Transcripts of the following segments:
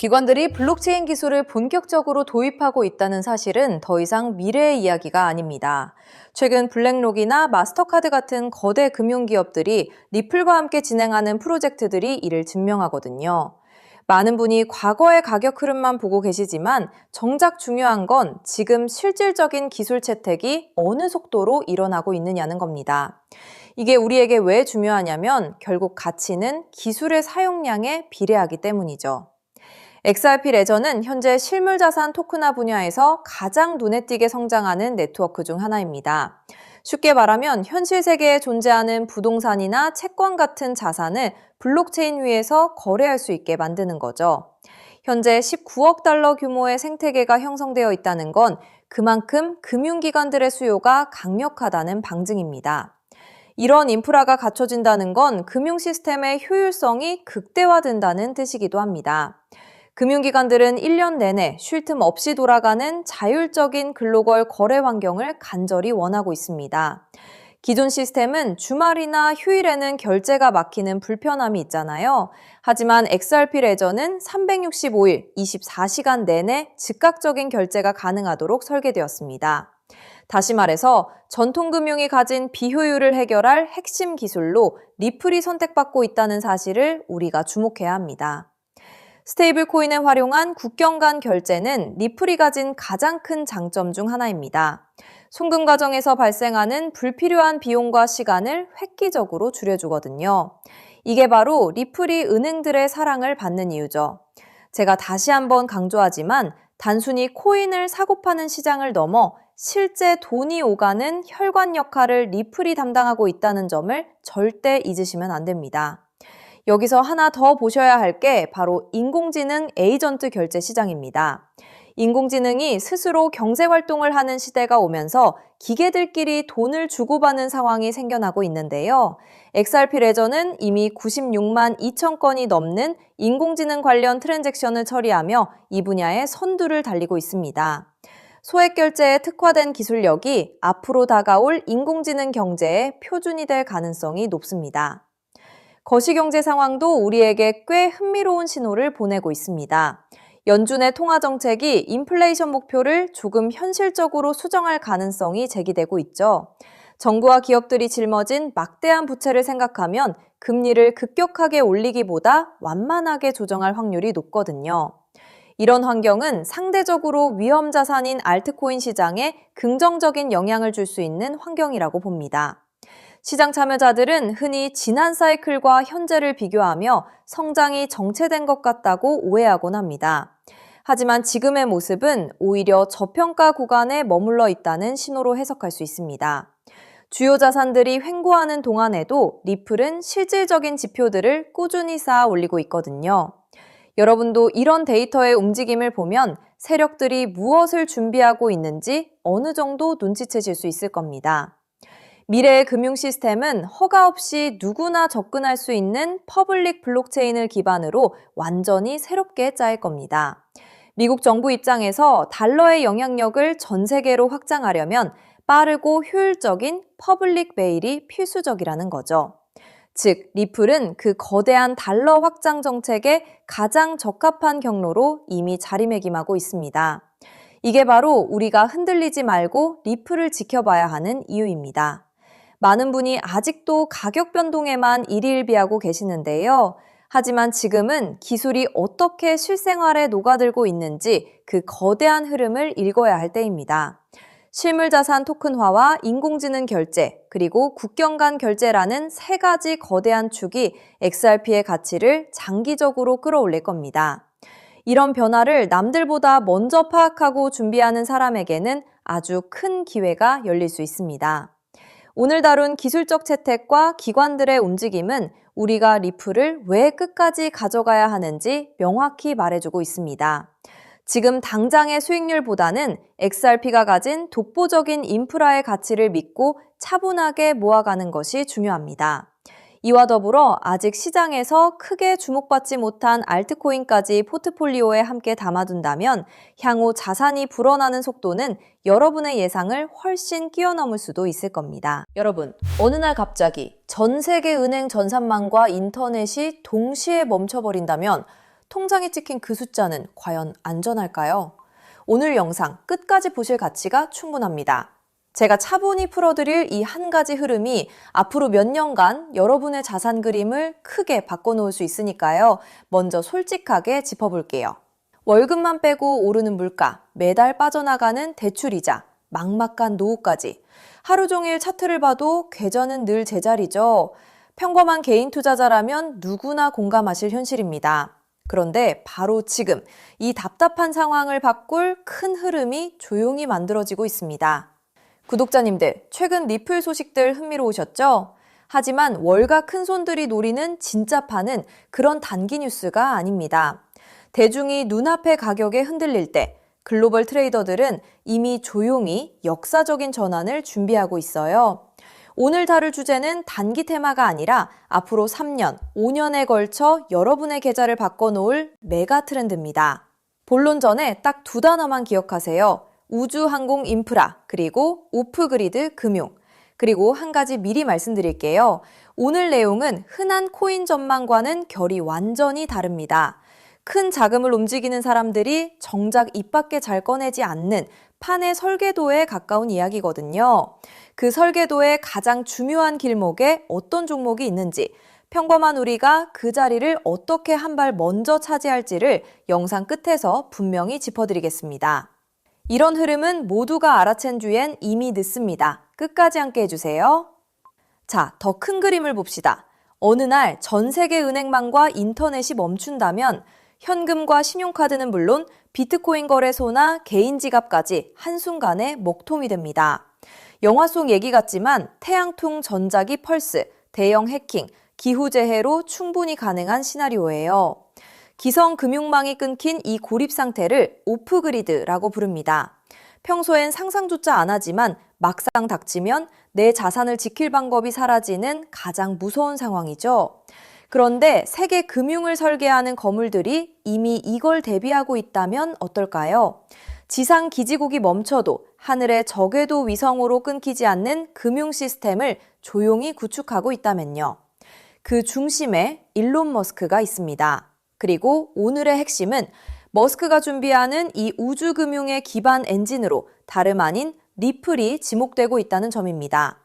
기관들이 블록체인 기술을 본격적으로 도입하고 있다는 사실은 더 이상 미래의 이야기가 아닙니다. 최근 블랙록이나 마스터카드 같은 거대 금융기업들이 리플과 함께 진행하는 프로젝트들이 이를 증명하거든요. 많은 분이 과거의 가격 흐름만 보고 계시지만 정작 중요한 건 지금 실질적인 기술 채택이 어느 속도로 일어나고 있느냐는 겁니다. 이게 우리에게 왜 중요하냐면 결국 가치는 기술의 사용량에 비례하기 때문이죠. XRP 레저는 현재 실물자산 토큰화 분야에서 가장 눈에 띄게 성장하는 네트워크 중 하나입니다. 쉽게 말하면 현실 세계에 존재하는 부동산이나 채권 같은 자산을 블록체인 위에서 거래할 수 있게 만드는 거죠. 현재 19억 달러 규모의 생태계가 형성되어 있다는 건 그만큼 금융기관들의 수요가 강력하다는 방증입니다. 이런 인프라가 갖춰진다는 건 금융 시스템의 효율성이 극대화된다는 뜻이기도 합니다. 금융기관들은 1년 내내 쉴 틈 없이 돌아가는 자율적인 글로벌 거래 환경을 간절히 원하고 있습니다. 기존 시스템은 주말이나 휴일에는 결제가 막히는 불편함이 있잖아요. 하지만 XRP 레저는 365일, 24시간 내내 즉각적인 결제가 가능하도록 설계되었습니다. 다시 말해서 전통금융이 가진 비효율을 해결할 핵심 기술로 리플이 선택받고 있다는 사실을 우리가 주목해야 합니다. 스테이블 코인을 활용한 국경 간 결제는 리플이 가진 가장 큰 장점 중 하나입니다. 송금 과정에서 발생하는 불필요한 비용과 시간을 획기적으로 줄여주거든요. 이게 바로 리플이 은행들의 사랑을 받는 이유죠. 제가 다시 한번 강조하지만 단순히 코인을 사고 파는 시장을 넘어 실제 돈이 오가는 혈관 역할을 리플이 담당하고 있다는 점을 절대 잊으시면 안 됩니다. 여기서 하나 더 보셔야 할 게 바로 인공지능 에이전트 결제 시장입니다. 인공지능이 스스로 경제활동을 하는 시대가 오면서 기계들끼리 돈을 주고받는 상황이 생겨나고 있는데요. XRP 레저는 이미 96만 2천 건이 넘는 인공지능 관련 트랜잭션을 처리하며 이 분야의 선두를 달리고 있습니다. 소액 결제에 특화된 기술력이 앞으로 다가올 인공지능 경제의 표준이 될 가능성이 높습니다. 거시경제 상황도 우리에게 꽤 흥미로운 신호를 보내고 있습니다. 연준의 통화정책이 인플레이션 목표를 조금 현실적으로 수정할 가능성이 제기되고 있죠. 정부와 기업들이 짊어진 막대한 부채를 생각하면 금리를 급격하게 올리기보다 완만하게 조정할 확률이 높거든요. 이런 환경은 상대적으로 위험 자산인 알트코인 시장에 긍정적인 영향을 줄 수 있는 환경이라고 봅니다. 시장 참여자들은 흔히 지난 사이클과 현재를 비교하며 성장이 정체된 것 같다고 오해하곤 합니다. 하지만 지금의 모습은 오히려 저평가 구간에 머물러 있다는 신호로 해석할 수 있습니다. 주요 자산들이 횡보하는 동안에도 리플은 실질적인 지표들을 꾸준히 쌓아 올리고 있거든요. 여러분도 이런 데이터의 움직임을 보면 세력들이 무엇을 준비하고 있는지 어느 정도 눈치채실 수 있을 겁니다. 미래의 금융 시스템은 허가 없이 누구나 접근할 수 있는 퍼블릭 블록체인을 기반으로 완전히 새롭게 짜일 겁니다. 미국 정부 입장에서 달러의 영향력을 전 세계로 확장하려면 빠르고 효율적인 퍼블릭 베일이 필수적이라는 거죠. 즉, 리플은 그 거대한 달러 확장 정책에 가장 적합한 경로로 이미 자리매김하고 있습니다. 이게 바로 우리가 흔들리지 말고 리플을 지켜봐야 하는 이유입니다. 많은 분이 아직도 가격 변동에만 일희일비하고 계시는데요. 하지만 지금은 기술이 어떻게 실생활에 녹아들고 있는지 그 거대한 흐름을 읽어야 할 때입니다. 실물자산 토큰화와 인공지능 결제, 그리고 국경 간 결제라는 세 가지 거대한 축이 XRP의 가치를 장기적으로 끌어올릴 겁니다. 이런 변화를 남들보다 먼저 파악하고 준비하는 사람에게는 아주 큰 기회가 열릴 수 있습니다. 오늘 다룬 기술적 채택과 기관들의 움직임은 우리가 리플을 왜 끝까지 가져가야 하는지 명확히 말해주고 있습니다. 지금 당장의 수익률보다는 XRP가 가진 독보적인 인프라의 가치를 믿고 차분하게 모아가는 것이 중요합니다. 이와 더불어 아직 시장에서 크게 주목받지 못한 알트코인까지 포트폴리오에 함께 담아둔다면 향후 자산이 불어나는 속도는 여러분의 예상을 훨씬 뛰어넘을 수도 있을 겁니다. 여러분, 어느 날 갑자기 전 세계 은행 전산망과 인터넷이 동시에 멈춰버린다면 통장에 찍힌 그 숫자는 과연 안전할까요? 오늘 영상 끝까지 보실 가치가 충분합니다. 제가 차분히 풀어드릴 이 한 가지 흐름이 앞으로 몇 년간 여러분의 자산 그림을 크게 바꿔놓을 수 있으니까요. 먼저 솔직하게 짚어볼게요. 월급만 빼고 오르는 물가, 매달 빠져나가는 대출이자, 막막한 노후까지. 하루 종일 차트를 봐도 궤전은 늘 제자리죠. 평범한 개인 투자자라면 누구나 공감하실 현실입니다. 그런데 바로 지금 이 답답한 상황을 바꿀 큰 흐름이 조용히 만들어지고 있습니다. 구독자님들, 최근 리플 소식들 흥미로우셨죠? 하지만 월가 큰손들이 노리는 진짜 판은 그런 단기 뉴스가 아닙니다. 대중이 눈앞의 가격에 흔들릴 때 글로벌 트레이더들은 이미 조용히 역사적인 전환을 준비하고 있어요. 오늘 다룰 주제는 단기 테마가 아니라 앞으로 3년, 5년에 걸쳐 여러분의 계좌를 바꿔놓을 메가 트렌드입니다. 본론 전에 딱 두 단어만 기억하세요. 우주, 항공, 인프라, 그리고 오프그리드, 금융. 그리고 한 가지 미리 말씀드릴게요. 오늘 내용은 흔한 코인 전망과는 결이 완전히 다릅니다. 큰 자금을 움직이는 사람들이 정작 입 밖에 잘 꺼내지 않는 판의 설계도에 가까운 이야기거든요. 그 설계도의 가장 중요한 길목에 어떤 종목이 있는지, 평범한 우리가 그 자리를 어떻게 한 발 먼저 차지할지를 영상 끝에서 분명히 짚어드리겠습니다. 이런 흐름은 모두가 알아챈 뒤엔 이미 늦습니다. 끝까지 함께 해주세요. 자, 더 큰 그림을 봅시다. 어느 날 전 세계 은행망과 인터넷이 멈춘다면 현금과 신용카드는 물론 비트코인 거래소나 개인 지갑까지 한순간에 먹통이 됩니다. 영화 속 얘기 같지만 태양풍 전자기 펄스, 대형 해킹, 기후재해로 충분히 가능한 시나리오예요. 기성 금융망이 끊긴 이 고립 상태를 오프그리드라고 부릅니다. 평소엔 상상조차 안 하지만 막상 닥치면 내 자산을 지킬 방법이 사라지는 가장 무서운 상황이죠. 그런데 세계 금융을 설계하는 거물들이 이미 이걸 대비하고 있다면 어떨까요? 지상 기지국이 멈춰도 하늘의 저궤도 위성으로 끊기지 않는 금융 시스템을 조용히 구축하고 있다면요. 그 중심에 일론 머스크가 있습니다. 그리고 오늘의 핵심은 머스크가 준비하는 이 우주금융의 기반 엔진으로 다름 아닌 리플이 지목되고 있다는 점입니다.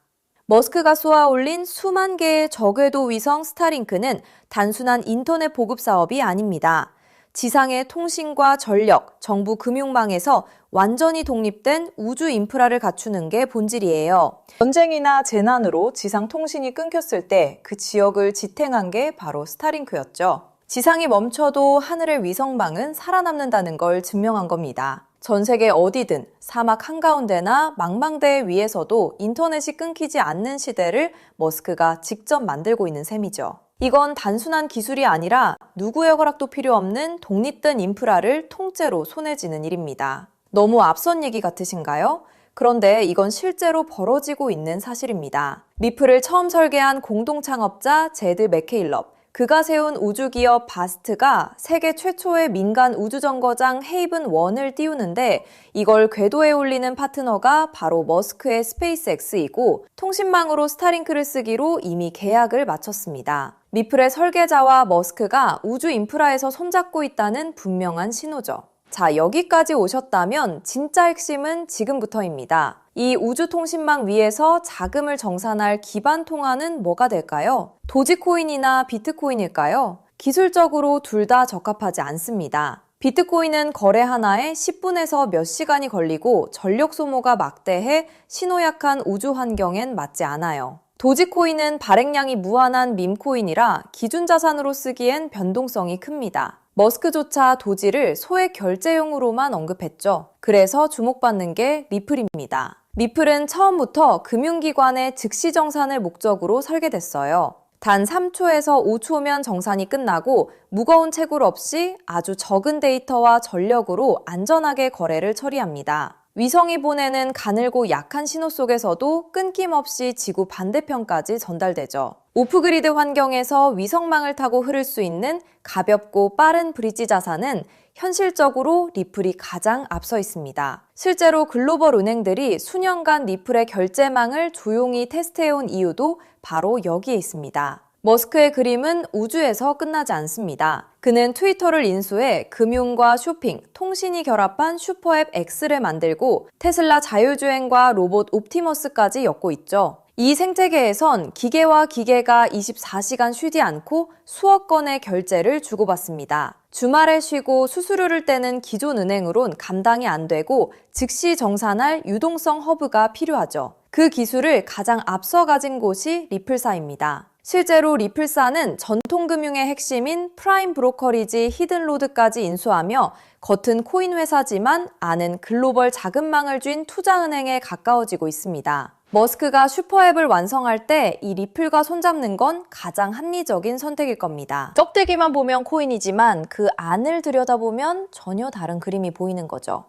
머스크가 쏘아 올린 수만 개의 저궤도 위성 스타링크는 단순한 인터넷 보급 사업이 아닙니다. 지상의 통신과 전력, 정부 금융망에서 완전히 독립된 우주 인프라를 갖추는 게 본질이에요. 전쟁이나 재난으로 지상 통신이 끊겼을 때 그 지역을 지탱한 게 바로 스타링크였죠. 지상이 멈춰도 하늘의 위성망은 살아남는다는 걸 증명한 겁니다. 전 세계 어디든 사막 한가운데나 망망대해 위에서도 인터넷이 끊기지 않는 시대를 머스크가 직접 만들고 있는 셈이죠. 이건 단순한 기술이 아니라 누구의 허락도 필요 없는 독립된 인프라를 통째로 손에 쥐는 일입니다. 너무 앞선 얘기 같으신가요? 그런데 이건 실제로 벌어지고 있는 사실입니다. 리플을 처음 설계한 공동 창업자 제드 맥케일럽, 그가 세운 우주기업 바스트가 세계 최초의 민간 우주정거장 헤이븐1을 띄우는데 이걸 궤도에 올리는 파트너가 바로 머스크의 스페이스X이고 통신망으로 스타링크를 쓰기로 이미 계약을 마쳤습니다. 리플의 설계자와 머스크가 우주 인프라에서 손잡고 있다는 분명한 신호죠. 자, 여기까지 오셨다면 진짜 핵심은 지금부터입니다. 이 우주통신망 위에서 자금을 정산할 기반 통화는 뭐가 될까요? 도지코인이나 비트코인일까요? 기술적으로 둘 다 적합하지 않습니다. 비트코인은 거래 하나에 10분에서 몇 시간이 걸리고 전력 소모가 막대해 신호약한 우주 환경엔 맞지 않아요. 도지코인은 발행량이 무한한 밈코인이라 기준 자산으로 쓰기엔 변동성이 큽니다. 머스크조차 도지를 소액 결제용으로만 언급했죠. 그래서 주목받는 게 리플입니다. 리플은 처음부터 금융기관의 즉시 정산을 목적으로 설계됐어요. 단 3초에서 5초면 정산이 끝나고 무거운 채굴 없이 아주 적은 데이터와 전력으로 안전하게 거래를 처리합니다. 위성이 보내는 가늘고 약한 신호 속에서도 끊김없이 지구 반대편까지 전달되죠. 오프그리드 환경에서 위성망을 타고 흐를 수 있는 가볍고 빠른 브릿지 자산은 현실적으로 리플이 가장 앞서 있습니다. 실제로 글로벌 은행들이 수년간 리플의 결제망을 조용히 테스트해온 이유도 바로 여기에 있습니다. 머스크의 그림은 우주에서 끝나지 않습니다. 그는 트위터를 인수해 금융과 쇼핑, 통신이 결합한 슈퍼앱 X를 만들고 테슬라 자율주행과 로봇 옵티머스까지 엮고 있죠. 이 생태계에선 기계와 기계가 24시간 쉬지 않고 수억 건의 결제를 주고받습니다. 주말에 쉬고 수수료를 떼는 기존 은행으론 감당이 안 되고 즉시 정산할 유동성 허브가 필요하죠. 그 기술을 가장 앞서 가진 곳이 리플사입니다. 실제로 리플사는 전통금융의 핵심인 프라임 브로커리지 히든로드까지 인수하며 겉은 코인 회사지만 안은 글로벌 자금망을 쥔 투자은행에 가까워지고 있습니다. 머스크가 슈퍼앱을 완성할 때 이 리플과 손잡는 건 가장 합리적인 선택일 겁니다. 껍데기만 보면 코인이지만 그 안을 들여다보면 전혀 다른 그림이 보이는 거죠.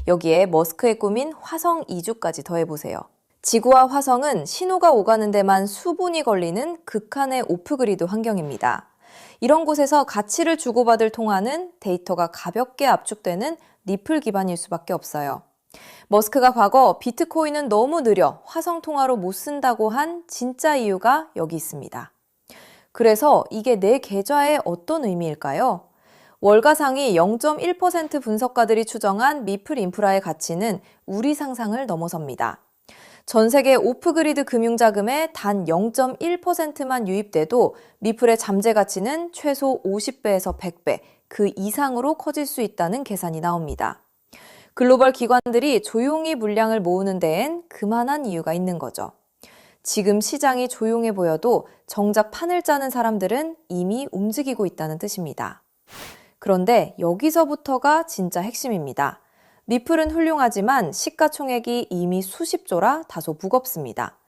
여기에 머스크의 꿈인 화성 이주까지 더해보세요. 지구와 화성은 신호가 오가는 데만 수분이 걸리는 극한의 오프그리드 환경입니다. 이런 곳에서 가치를 주고받을 통화는 데이터가 가볍게 압축되는 리플 기반일 수밖에 없어요. 머스크가 과거 비트코인은 너무 느려 화성 통화로 못 쓴다고 한 진짜 이유가 여기 있습니다. 그래서 이게 내 계좌에 어떤 의미일까요? 월가상위 0.1% 분석가들이 추정한 리플 인프라의 가치는 우리 상상을 넘어섭니다. 전 세계 오프그리드 금융자금의 단 0.1%만 유입돼도 리플의 잠재 가치는 최소 50배에서 100배, 그 이상으로 커질 수 있다는 계산이 나옵니다. 글로벌 기관들이 조용히 물량을 모으는 데엔 그만한 이유가 있는 거죠. 지금 시장이 조용해 보여도 정작 판을 짜는 사람들은 이미 움직이고 있다는 뜻입니다. 그런데 여기서부터가 진짜 핵심입니다. 리플은 훌륭하지만 시가총액이 이미 수십조라 다소 무겁습니다.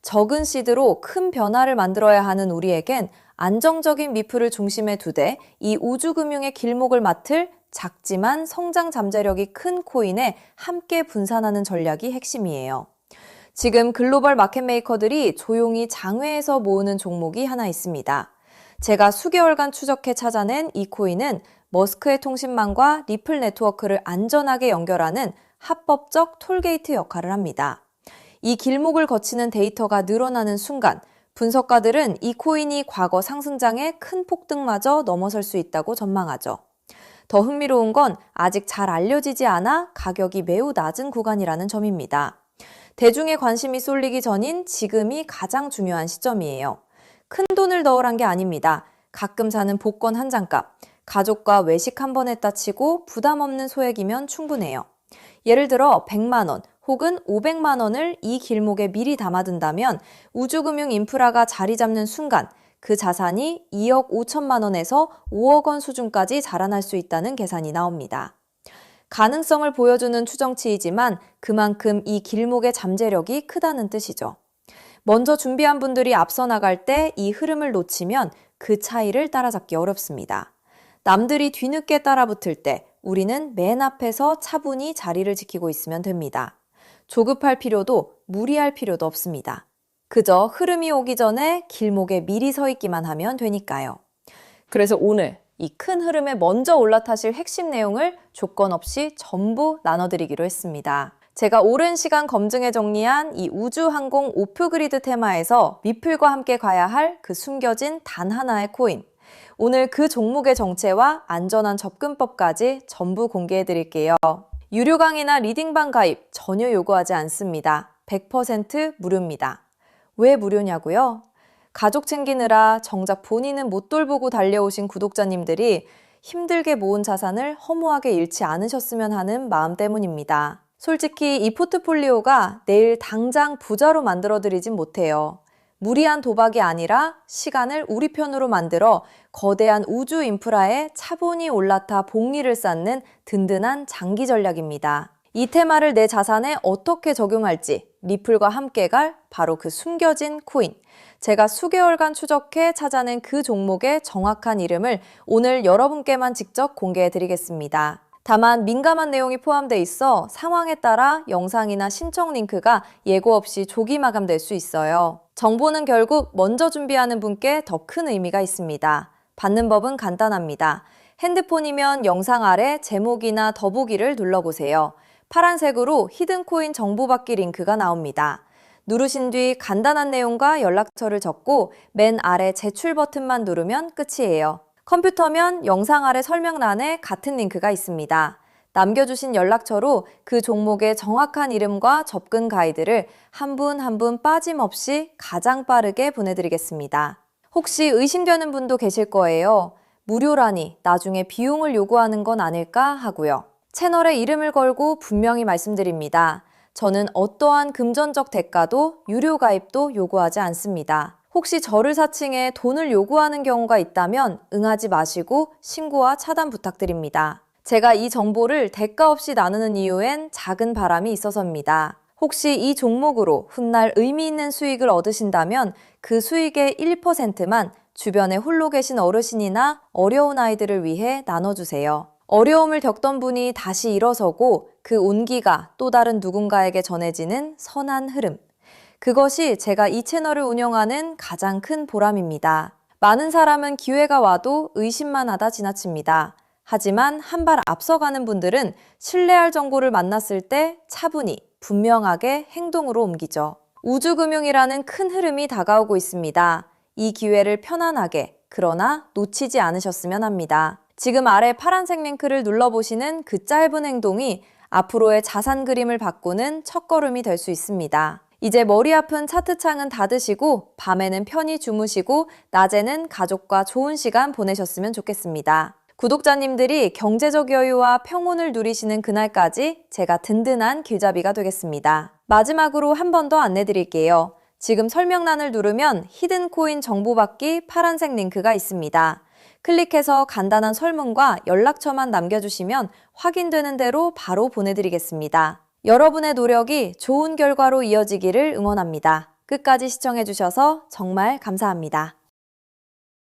적은 시드로 큰 변화를 만들어야 하는 우리에겐 안정적인 리플을 중심에 두되 이 우주금융의 길목을 맡을 작지만 성장 잠재력이 큰 코인에 함께 분산하는 전략이 핵심이에요. 지금 글로벌 마켓메이커들이 조용히 장외에서 모으는 종목이 하나 있습니다. 제가 수개월간 추적해 찾아낸 이 코인은 머스크의 통신망과 리플 네트워크를 안전하게 연결하는 합법적 톨게이트 역할을 합니다. 이 길목을 거치는 데이터가 늘어나는 순간 분석가들은 이 코인이 과거 상승장의 큰 폭등마저 넘어설 수 있다고 전망하죠. 더 흥미로운 건 아직 잘 알려지지 않아 가격이 매우 낮은 구간이라는 점입니다. 대중의 관심이 쏠리기 전인 지금이 가장 중요한 시점이에요. 큰 돈을 넣으란 게 아닙니다. 가끔 사는 복권 한 장값, 가족과 외식 한 번 했다 치고 부담 없는 소액이면 충분해요. 예를 들어 100만 원 혹은 500만 원을 이 길목에 미리 담아둔다면 우주금융 인프라가 자리 잡는 순간 그 자산이 2억 5천만 원에서 5억 원 수준까지 자라날 수 있다는 계산이 나옵니다. 가능성을 보여주는 추정치이지만 그만큼 이 길목의 잠재력이 크다는 뜻이죠. 먼저 준비한 분들이 앞서 나갈 때 이 흐름을 놓치면 그 차이를 따라잡기 어렵습니다. 남들이 뒤늦게 따라붙을 때 우리는 맨 앞에서 차분히 자리를 지키고 있으면 됩니다. 조급할 필요도 무리할 필요도 없습니다. 그저 흐름이 오기 전에 길목에 미리 서 있기만 하면 되니까요. 그래서 오늘 이 큰 흐름에 먼저 올라타실 핵심 내용을 조건 없이 전부 나눠드리기로 했습니다. 제가 오랜 시간 검증해 정리한 이 우주항공 오프그리드 테마에서 리플과 함께 가야 할 그 숨겨진 단 하나의 코인. 오늘 그 종목의 정체와 안전한 접근법까지 전부 공개해 드릴게요. 유료 강의나 리딩방 가입 전혀 요구하지 않습니다. 100% 무료입니다. 왜 무료냐고요? 가족 챙기느라 정작 본인은 못 돌보고 달려오신 구독자님들이 힘들게 모은 자산을 허무하게 잃지 않으셨으면 하는 마음 때문입니다. 솔직히 이 포트폴리오가 내일 당장 부자로 만들어드리진 못해요. 무리한 도박이 아니라 시간을 우리 편으로 만들어 거대한 우주 인프라에 차분히 올라타 복리를 쌓는 든든한 장기 전략입니다. 이 테마를 내 자산에 어떻게 적용할지 리플과 함께 갈 바로 그 숨겨진 코인. 제가 수개월간 추적해 찾아낸 그 종목의 정확한 이름을 오늘 여러분께만 직접 공개해 드리겠습니다. 다만 민감한 내용이 포함되어 있어 상황에 따라 영상이나 신청 링크가 예고 없이 조기 마감될 수 있어요. 정보는 결국 먼저 준비하는 분께 더 큰 의미가 있습니다. 받는 법은 간단합니다. 핸드폰이면 영상 아래 제목이나 더보기를 눌러보세요. 파란색으로 히든코인 정보 받기 링크가 나옵니다. 누르신 뒤 간단한 내용과 연락처를 적고 맨 아래 제출 버튼만 누르면 끝이에요. 컴퓨터면 영상 아래 설명란에 같은 링크가 있습니다. 남겨주신 연락처로 그 종목의 정확한 이름과 접근 가이드를 한 분 한 분 빠짐없이 가장 빠르게 보내드리겠습니다. 혹시 의심되는 분도 계실 거예요. 무료라니 나중에 비용을 요구하는 건 아닐까 하고요. 채널에 이름을 걸고 분명히 말씀드립니다. 저는 어떠한 금전적 대가도 유료 가입도 요구하지 않습니다. 혹시 저를 사칭해 돈을 요구하는 경우가 있다면 응하지 마시고 신고와 차단 부탁드립니다. 제가 이 정보를 대가 없이 나누는 이유엔 작은 바람이 있어서입니다. 혹시 이 종목으로 훗날 의미 있는 수익을 얻으신다면 그 수익의 1%만 주변에 홀로 계신 어르신이나 어려운 아이들을 위해 나눠주세요. 어려움을 겪던 분이 다시 일어서고 그 온기가 또 다른 누군가에게 전해지는 선한 흐름. 그것이 제가 이 채널을 운영하는 가장 큰 보람입니다. 많은 사람은 기회가 와도 의심만 하다 지나칩니다. 하지만 한 발 앞서가는 분들은 신뢰할 정보를 만났을 때 차분히, 분명하게 행동으로 옮기죠. 우주금융이라는 큰 흐름이 다가오고 있습니다. 이 기회를 편안하게, 그러나 놓치지 않으셨으면 합니다. 지금 아래 파란색 링크를 눌러보시는 그 짧은 행동이 앞으로의 자산 그림을 바꾸는 첫걸음이 될 수 있습니다. 이제 머리 아픈 차트창은 닫으시고 밤에는 편히 주무시고 낮에는 가족과 좋은 시간 보내셨으면 좋겠습니다. 구독자님들이 경제적 여유와 평온을 누리시는 그날까지 제가 든든한 길잡이가 되겠습니다. 마지막으로 한 번 더 안내드릴게요. 지금 설명란을 누르면 히든 코인 정보 받기 파란색 링크가 있습니다. 클릭해서 간단한 설문과 연락처만 남겨주시면 확인되는 대로 바로 보내드리겠습니다. 여러분의 노력이 좋은 결과로 이어지기를 응원합니다. 끝까지 시청해주셔서 정말 감사합니다.